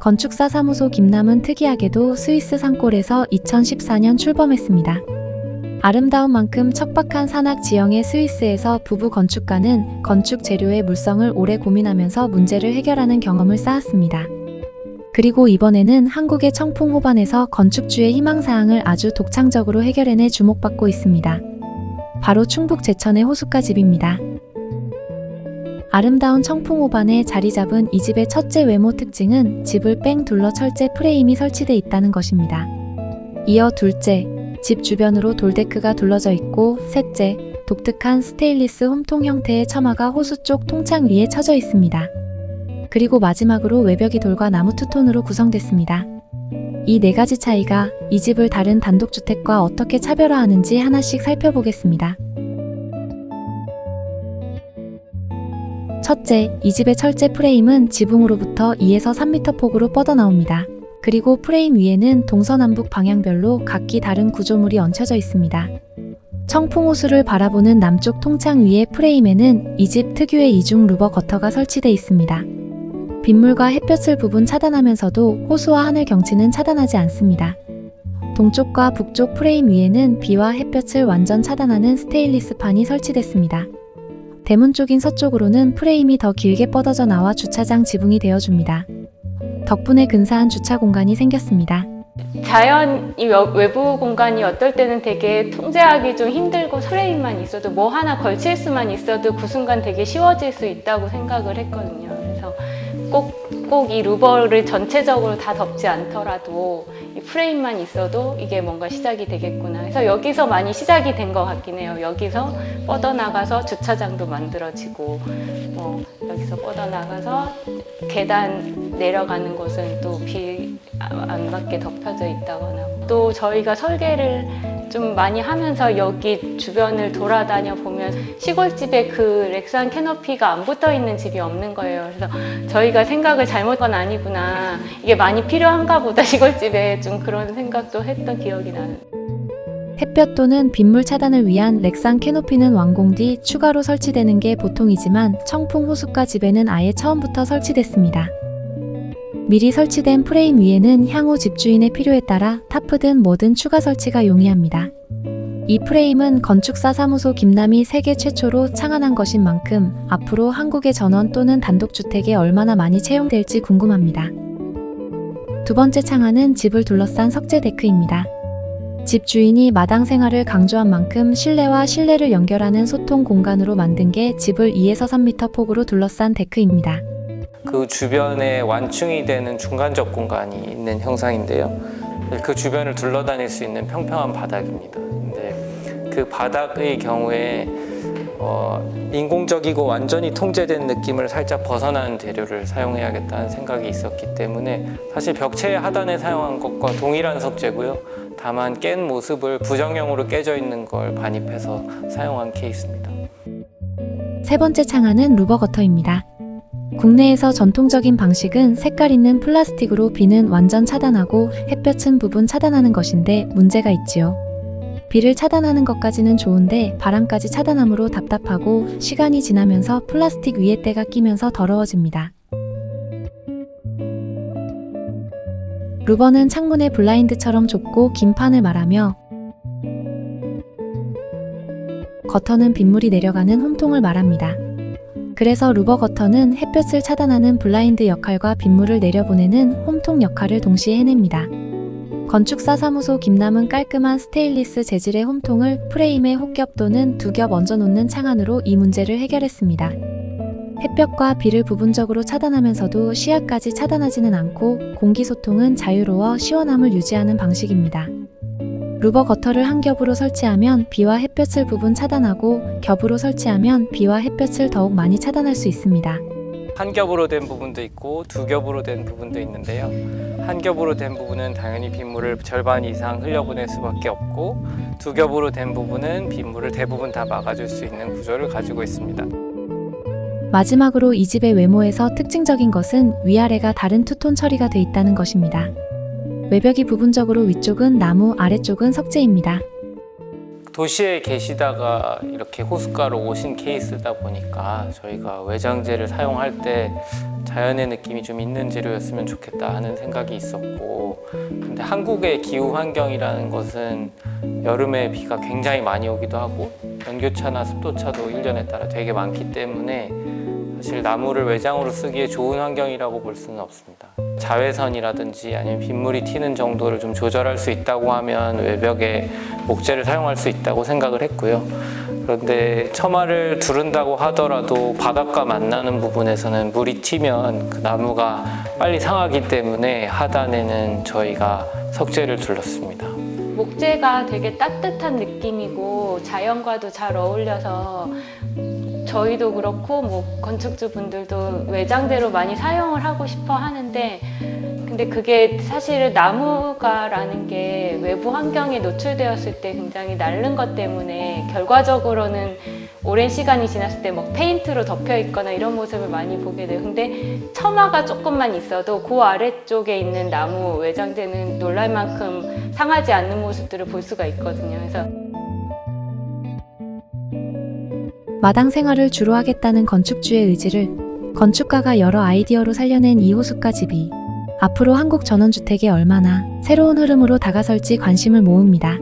건축사 사무소 김남은 특이하게도 스위스 산골에서 2014년 출범했습니다. 아름다운 만큼 척박한 산악 지형의 스위스에서 부부 건축가는 건축 재료의 물성을 오래 고민하면서 문제를 해결하는 경험을 쌓았습니다. 그리고 이번에는 한국의 청풍호반에서 건축주의 희망사항을 아주 독창적으로 해결해내 주목받고 있습니다. 바로 충북 제천의 호숫가 집입니다. 아름다운 청풍호반에 자리 잡은 이 집의 첫째 외모 특징은 집을 뺑 둘러 철제 프레임이 설치돼 있다는 것입니다. 이어 둘째, 집 주변으로 돌데크가 둘러져 있고, 셋째, 독특한 스테인리스 홈통 형태의 처마가 호수 쪽 통창 위에 쳐져 있습니다. 그리고 마지막으로 외벽이 돌과 나무 투톤으로 구성됐습니다. 이 네 가지 차이가 이 집을 다른 단독주택과 어떻게 차별화하는지 하나씩 살펴보겠습니다. 첫째, 이 집의 철제 프레임은 지붕으로부터 2에서 3m 폭으로 뻗어나옵니다. 그리고 프레임 위에는 동서남북 방향별로 각기 다른 구조물이 얹혀져 있습니다. 청풍호수를 바라보는 남쪽 통창 위의 프레임에는 이 집 특유의 이중 루버 거터가 설치돼 있습니다. 빗물과 햇볕을 부분 차단하면서도 호수와 하늘 경치는 차단하지 않습니다. 동쪽과 북쪽 프레임 위에는 비와 햇볕을 완전 차단하는 스테인리스판이 설치됐습니다. 대문 쪽인 서쪽으로는 프레임이 더 길게 뻗어져 나와 주차장 지붕이 되어줍니다. 덕분에 근사한 주차 공간이 생겼습니다. 자연 이 외부 공간이 어떨 때는 되게 통제하기 좀 힘들고 프레임만 있어도 뭐 하나 걸칠 수만 있어도 그 순간 되게 쉬워질 수 있다고 생각을 했거든요. 그래서 꼭 이 루버를 전체적으로 다 덮지 않더라도 이 프레임만 있어도 이게 뭔가 시작이 되겠구나. 그래서 여기서 많이 시작이 된 것 같긴 해요. 여기서 뻗어나가서 주차장도 만들어지고, 여기서 뻗어나가서 계단 내려가는 곳은 또 비 안 맞게 덮여져 있다거나, 또 저희가 설계를 좀 많이 하면서 여기 주변을 돌아다녀 보면 시골집에 그 렉산 캐노피가 안 붙어 있는 집이 없는 거예요. 그래서 저희가 생각을 잘못 건 아니구나, 이게 많이 필요한가 보다 시골집에, 좀 그런 생각도 했던 기억이 나는. 햇볕 또는 빗물 차단을 위한 렉산 캐노피는 완공 뒤 추가로 설치되는 게 보통이지만 청풍 호숫가 집에는 아예 처음부터 설치됐습니다. 미리 설치된 프레임 위에는 향후 집주인의 필요에 따라 타프든 뭐든 추가 설치가 용이합니다. 이 프레임은 건축사 사무소 김남이 세계 최초로 창안한 것인 만큼 앞으로 한국의 전원 또는 단독주택에 얼마나 많이 채용될지 궁금합니다. 두 번째 창안은 집을 둘러싼 석재 데크입니다. 집 주인이 마당 생활을 강조한 만큼 실내와 실내를 연결하는 소통 공간으로 만든 게 집을 2에서 3m 폭으로 둘러싼 데크입니다. 그 주변에 완충이 되는 중간적 공간이 있는 형상인데요. 그 주변을 둘러다닐 수 있는 평평한 바닥입니다. 근데 그 바닥의 경우에 인공적이고 완전히 통제된 느낌을 살짝 벗어나는 재료를 사용해야겠다는 생각이 있었기 때문에 사실 벽체 하단에 사용한 것과 동일한 석재고요. 다만 깬 모습을 부정형으로 깨져 있는 걸 반입해서 사용한 케이스입니다. 세 번째 창안은 루버 거터입니다. 국내에서 전통적인 방식은 색깔 있는 플라스틱으로 비는 완전 차단하고 햇볕은 부분 차단하는 것인데 문제가 있지요. 비를 차단하는 것까지는 좋은데 바람까지 차단함으로 답답하고 시간이 지나면서 플라스틱 위에 때가 끼면서 더러워집니다. 루버는 창문의 블라인드처럼 좁고 긴 판을 말하며, 거터는 빗물이 내려가는 홈통을 말합니다. 그래서 루버 거터는 햇볕을 차단하는 블라인드 역할과 빗물을 내려보내는 홈통 역할을 동시에 해냅니다. 건축사 사무소 김남은 깔끔한 스테인리스 재질의 홈통을 프레임에 혹겹 또는 두 겹 얹어놓는 창안으로 이 문제를 해결했습니다. 햇볕과 비를 부분적으로 차단하면서도 시야까지 차단하지는 않고 공기 소통은 자유로워 시원함을 유지하는 방식입니다. 루버 거터를 한 겹으로 설치하면 비와 햇볕을 부분 차단하고 겹으로 설치하면 비와 햇볕을 더욱 많이 차단할 수 있습니다. 한 겹으로 된 부분도 있고 두 겹으로 된 부분도 있는데요. 한 겹으로 된 부분은 당연히 빗물을 절반 이상 흘려보낼 수밖에 없고, 두 겹으로 된 부분은 빗물을 대부분 다 막아줄 수 있는 구조를 가지고 있습니다. 마지막으로 이 집의 외모에서 특징적인 것은 위아래가 다른 투톤 처리가 돼 있다는 것입니다. 외벽이 부분적으로 위쪽은 나무, 아래쪽은 석재입니다. 도시에 계시다가 이렇게 호숫가로 오신 케이스다 보니까 저희가 외장재를 사용할 때 자연의 느낌이 좀 있는 재료였으면 좋겠다 하는 생각이 있었고, 근데 한국의 기후 환경이라는 것은 여름에 비가 굉장히 많이 오기도 하고 연교차나 습도차도 1년에 따라 되게 많기 때문에 사실 나무를 외장으로 쓰기에 좋은 환경이라고 볼 수는 없습니다. 자외선이라든지 아니면 빗물이 튀는 정도를 좀 조절할 수 있다고 하면 외벽에 목재를 사용할 수 있다고 생각을 했고요. 그런데 처마를 두른다고 하더라도 바닥과 만나는 부분에서는 물이 튀면 그 나무가 빨리 상하기 때문에 하단에는 저희가 석재를 둘렀습니다. 목재가 되게 따뜻한 느낌이고 자연과도 잘 어울려서 저희도 그렇고 뭐 건축주 분들도 외장재로 많이 사용을 하고 싶어 하는데, 근데 그게 사실은 나무가라는 게 외부 환경에 노출되었을 때 굉장히 낡은 것 때문에 결과적으로는 오랜 시간이 지났을 때 뭐 페인트로 덮여 있거나 이런 모습을 많이 보게 돼요. 근데 처마가 조금만 있어도 그 아래쪽에 있는 나무 외장재는 놀랄 만큼 상하지 않는 모습들을 볼 수가 있거든요. 그래서 마당 생활을 주로 하겠다는 건축주의 의지를 건축가가 여러 아이디어로 살려낸 이 호숫가 집이 앞으로 한국 전원주택에 얼마나 새로운 흐름으로 다가설지 관심을 모읍니다.